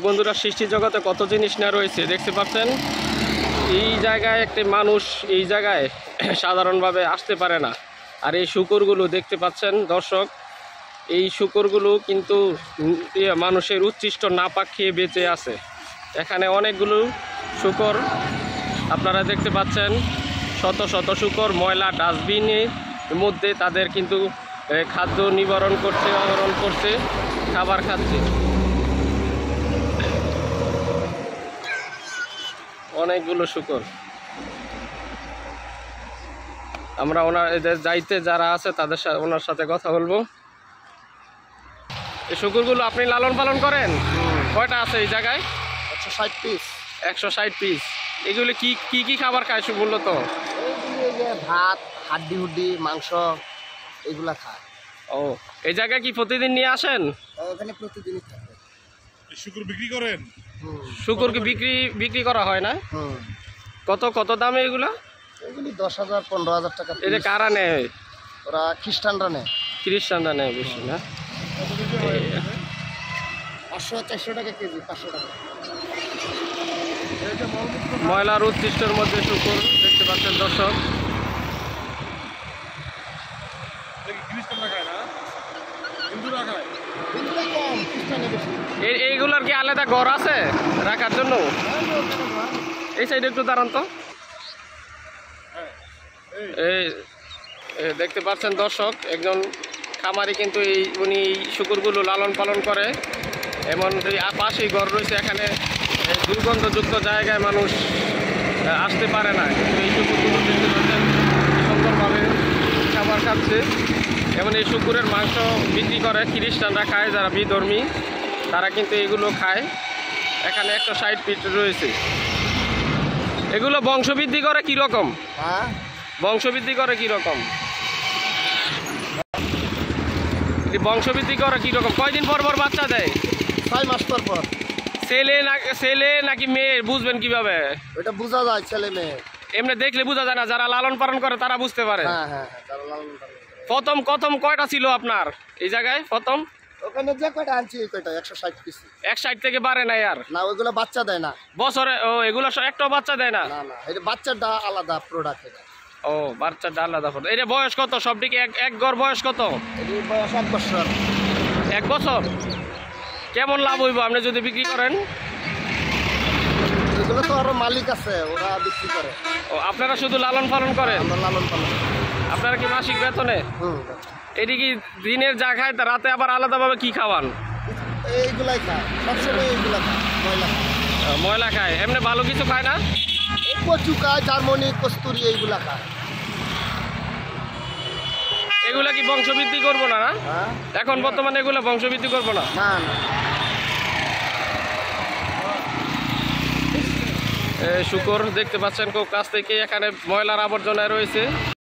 বন্ধুরা, সৃষ্টি জগতে কত জিনিস না রয়েছে দেখতে পাচ্ছেন। এই জায়গায় একটি মানুষ এই জায়গায় সাধারণভাবে আসতে পারে না। আর এই শূকরগুলো দেখতে পাচ্ছেন দর্শক, এই শূকরগুলো কিন্তু মানুষের উচ্ছিষ্ট নাপাক খেয়ে বেঁচে আছে। এখানে অনেকগুলো শূকর আপনারা দেখতে পাচ্ছেন, শত শত শূকর ময়লা ডাস্টবিনের মধ্যে তাদের কিন্তু খাদ্য নিবারণ করছে, আহরণ করছে, খাবার খাচ্ছে। অনেকগুলো শূকর। আমরা এদের যাইতে যারা আছে তাদের সাথে ওনার সাথে কথা বলবো। এই শূকরগুলো আপনি লালন পালন করেন? কয়টা আছে এই জায়গায়? 160 পিস। 160 পিস। এগুলি কি কি কি খাবার খায় মূলত? ভাত, হাড্ডি হুড্ডি, মাংস এগুলা খায়। ও, এই জায়গায় কি প্রতিদিন নিয়ে আসেন? এখানে প্রতিদিনই থাকে। শুকুর বিক্রি করেন? শুকুর কি বিক্রি করা হয় না? কত কত দামে এগুলা? এগুলি 10,000 15,000 টাকা। এটা কারা নেয়? ওরা খ্রিস্টানরা নেয়। খ্রিস্টানরা নেয় বেশি না? 500-400 টাকা কেজি, 500 টাকা। ময়লার উৎকৃষ্টের মধ্যে শুকুর দেখতে পাচ্ছেন দর্শক। এইগুলার কি আলাদা ঘর আছে রাখার জন্য? এই সাইডে একটু দাঁড়ান তো। এই দেখতে পাচ্ছেন দর্শক, একজন খামারি কিন্তু উনি শুকুরগুলো লালন পালন করে। এমন পাশেই ঘর রয়েছে, এখানে দুর্গন্ধযুক্ত জায়গায় মানুষ আসতে পারে না, কিন্তু এই শুকুরগুলো দেখতে পাচ্ছেন সুন্দরভাবে খাবার খাচ্ছে। এবং এই শুকুরের মাংস বিক্রি করে, খ্রিস্টানরা খায়, যারা বিধর্মী তারা কিন্তু এগুলো খায়। এখানে 160 পিস রয়েছে। এগুলো বংশবৃদ্ধি করে কীরকম? বংশবৃদ্ধি করে কীরকম? বংশবৃদ্ধি করে কীরকম? কয়দিন পর পর বাচ্চা দেয়? 6 মাস পর পর। ছেলে নাকি মেয়ে বুঝবেন কিভাবে? ওটা বোঝা যায়, ছেলে মেয়ে এমনি দেখলে বোঝা যায় না, যারা লালন পালন করে তারা বুঝতে পারে। প্রথম কয়টা ছিল আপনার এই জায়গায়? প্রথম ওখানে যে কয়টা আনছি ওই কয়টা 160 পিস। 160 থেকে বাড়ে না আর? না, ওইগুলো বাচ্চা দেয় না বছরে। ও, এগুলো একটাও বাচ্চা দেয় না? না না, এটা বাচ্চাটা আলাদা প্রোডাক্ট। এটা ও, বাচ্চাটা আলাদা প্রোডাক্ট। এটা বয়স কত সবদিকে? এক গড় বয়স কত? এর বয়স 1 বছর। 1 বছর? কেমন লাভ হইব আপনি যদি বিক্রি করেন? এগুলো তো আরো মালিক আছে, ওরা বিক্রি করে। ও, আপনারা শুধু লালন পালন করেন? আমরা লালন পালন। আপনারা কি মাসিক বেতনে? এটি কি দিনের যা খায় তা রাতে আবার আলাদাভাবে কি খাওয়ান? এইগুলাই খায়, সবসময় এইগুলা খায়। ময়লা খায়, এমনি ভালো কিছু খায় না? কচু খায়, জার্মনি, কস্তুরি এইগুলা খায়। এগুলা কি বংশবৃদ্ধি করবো না? এখন বর্তমানে এগুলো বংশবৃদ্ধি করবো না? না না। শুকর দেখতে পাচ্ছেন খুব কাছ থেকে, এখানে ময়লার আবর্জনা রয়েছে।